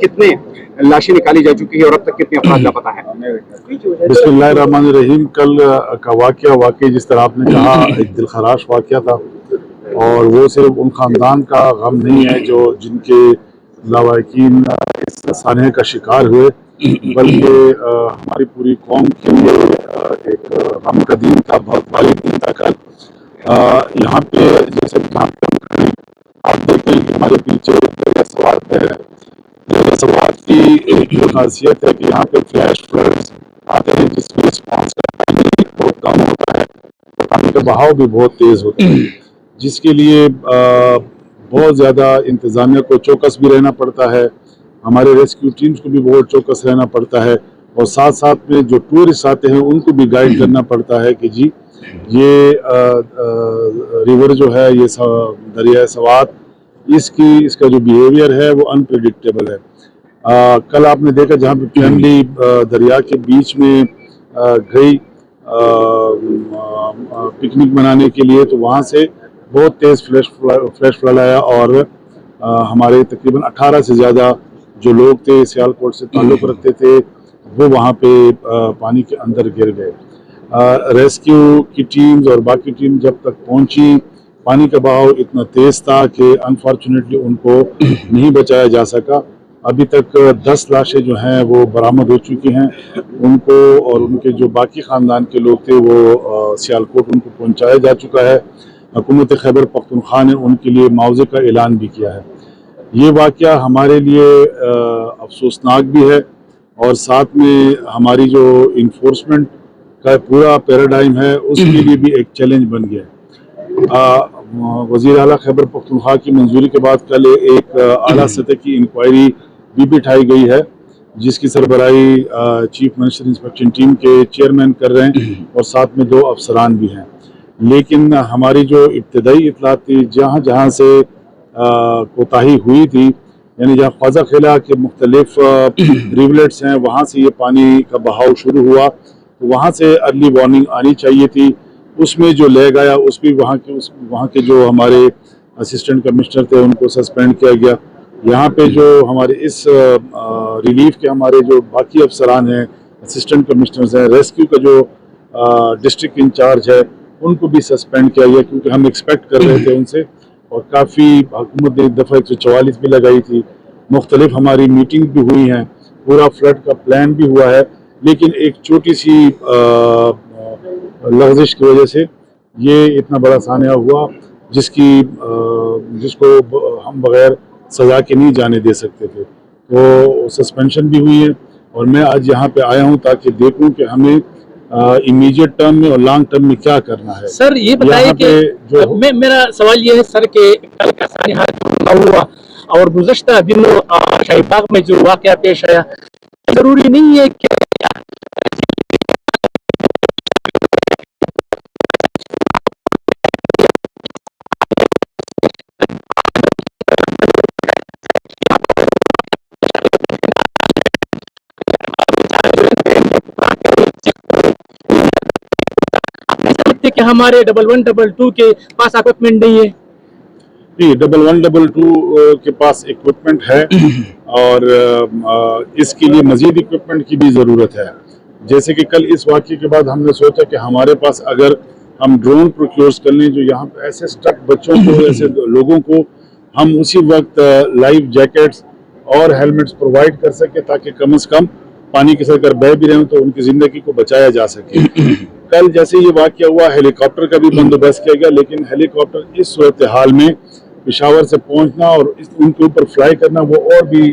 कितने लाशें निकाली जा चुकी है और अब तक कितने अफराद लापता है? बिस्मिल्लाहिर्रहमानिर्रहीम। कल का वाक़या वाकई जिस तरह आपने कहा एक दिलखराश वाक़या था, और वो सिर्फ उन ख़ानदान का गम नहीं है जो जिनके लवाकिन इस सानहे का शिकार हुए, बल्कि हमारी पूरी कौम के लिए एक गम का दिन था, बहुत भारी दिन था कल। यहाँ पे जैसे आप देखें कि हमारे पीछे दरिया सवात है। दरिया सवात की एक जो खासियत है कि यहाँ पे फ्लैश फ्लड्स आते हैं जिसमें रिस्पॉन्स बहुत कम होता है, पानी का बहाव भी बहुत तेज़ होता है, जिसके लिए बहुत ज़्यादा इंतज़ामिया को चौकस भी रहना पड़ता है, हमारे रेस्क्यू टीम्स को भी बहुत चौकस रहना पड़ता है, और साथ साथ में जो टूरिस्ट आते हैं उनको भी गाइड करना पड़ता है कि जी ये रिवर जो है, ये दरिया सवात, इसका जो बिहेवियर है वो अनप्रेडिक्टेबल है। कल आपने देखा जहाँ पे फैमिली दरिया के बीच में गई पिकनिक मनाने के लिए, तो वहाँ से बहुत तेज़ फ्लैश फ्लड आया और हमारे तकरीबन 18 से ज़्यादा जो लोग थे सियालकोट से ताल्लुक़ रखते थे वो वहाँ पे पानी के अंदर गिर गए। रेस्क्यू की टीम्स और बाकी टीम जब तक पहुँची, पानी का बहाव इतना तेज़ था कि अनफॉर्चुनेटली उनको नहीं बचाया जा सका। अभी तक 10 लाशें जो हैं वो बरामद हो चुकी हैं, उनको और उनके जो बाकी ख़ानदान के लोग थे वो सियालकोट उनको पहुंचाया जा चुका है। हुकूमत खैबर पख्तूनख्वा ने उनके लिए मुआवजे का ऐलान भी किया है। ये वाक़या हमारे लिए अफसोसनाक भी है, और साथ में हमारी जो इन्फोर्समेंट का पूरा पैराडाइम है उसके लिए भी एक चैलेंज बन गया है। वज़ीर आला खैबर पख्तूनख्वा की मंजूरी के बाद कल एक आला सतह की इंक्वायरी भी बिठाई गई है, जिसकी सरबराही चीफ मिनिस्टर इंस्पेक्शन टीम के चेयरमैन कर रहे हैं, और साथ में 2 अफसरान भी हैं। लेकिन हमारी जो इब्तदाई इतलात थी, जहाँ जहाँ से कोताही हुई थी, यानी जहाँ ख्वाजा खिला के मुख्तलिफ रिवलेट्स हैं वहाँ से ये पानी का बहाव शुरू हुआ, तो वहाँ से अर्ली वार्निंग आनी चाहिए थी। उसमें जो लैग आया उस भी वहाँ के जो हमारे असिस्टेंट कमिश्नर थे उनको सस्पेंड किया गया। यहाँ पे जो हमारे इस रिलीफ के हमारे जो बाकी अफसरान हैं, असिस्टेंट कमिश्नर्स हैं, रेस्क्यू का जो डिस्ट्रिक्ट इंचार्ज है उनको भी सस्पेंड किया गया, क्योंकि हम एक्सपेक्ट कर रहे थे उनसे, और काफ़ी हुकूमत ने एक दफ़ा 144 भी लगाई थी, मुख्तलिफ हमारी मीटिंग भी हुई हैं, पूरा फ्लड का प्लान भी हुआ है, लेकिन एक छोटी सी लग़ज़िश की वजह से ये इतना बड़ा सानिया हुआ जिसको हम बग़ैर सज़ा के नहीं जाने दे सकते थे। तो सस्पेंशन भी हुई है, और मैं आज यहाँ पे आया हूँ ताकि देखूँ कि हमें इमीडिएट टर्म में और लॉन्ग टर्म में क्या करना है। सर ये बताइए कि मेरा सवाल ये है सर कि कल का सानिया हुआ और गुज़श्ता दिनों शाही बाग में जो वाक़या पेश आया, जरूरी नहीं है कि कि हमारे 1122 के पास इक्विपमेंट नहीं है? जी, 1122 के पास इक्विपमेंट है, और इसके लिए मज़ीद इक्विपमेंट की भी ज़रूरत है। जैसे कि कल इस वाक़ये के बाद हमने सोचा कि हमारे पास अगर हम ड्रोन प्रोक्योर कर लें, जो यहाँ पे ऐसे स्टक बच्चों को, ऐसे लोगों को हम उसी वक्त लाइफ जैकेट्स और हेलमेट्स प्रोवाइड कर सके, ताकि कम से कम पानी के साथ अगर बह भी रहे हो तो उनकी ज़िंदगी को बचाया जा सके। कल जैसे ये वाक़या हुआ, हेलीकॉप्टर का भी बंदोबस्त किया गया, लेकिन हेलीकॉप्टर इस सूरत हाल में पेशावर से पहुंचना और उनके ऊपर फ्लाई करना वो और भी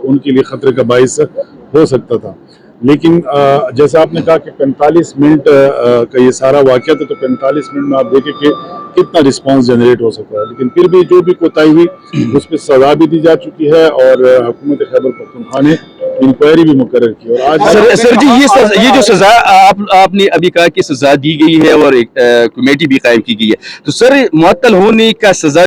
उनके लिए ख़तरे का बाइस हो सकता था। लेकिन जैसा आपने कहा कि 45 मिनट का ये सारा वाक़या था, तो 45 मिनट में आप देखें कि कितना रिस्पांस जनरेट हो सकता है। लेकिन फिर भी जो भी कोताही हुई उस पर सज़ा भी दी जा चुकी है, और हुकूमत खैबर पख्तूनख्वा ने इंक्वायरी भी मुकर्रर की। और आज सर जी ये जो सज़ा आपने अभी कहा कि सज़ा दी गई है और एक कमेटी भी कायम की गई है, तो सर मुअत्तल होने का सज़ा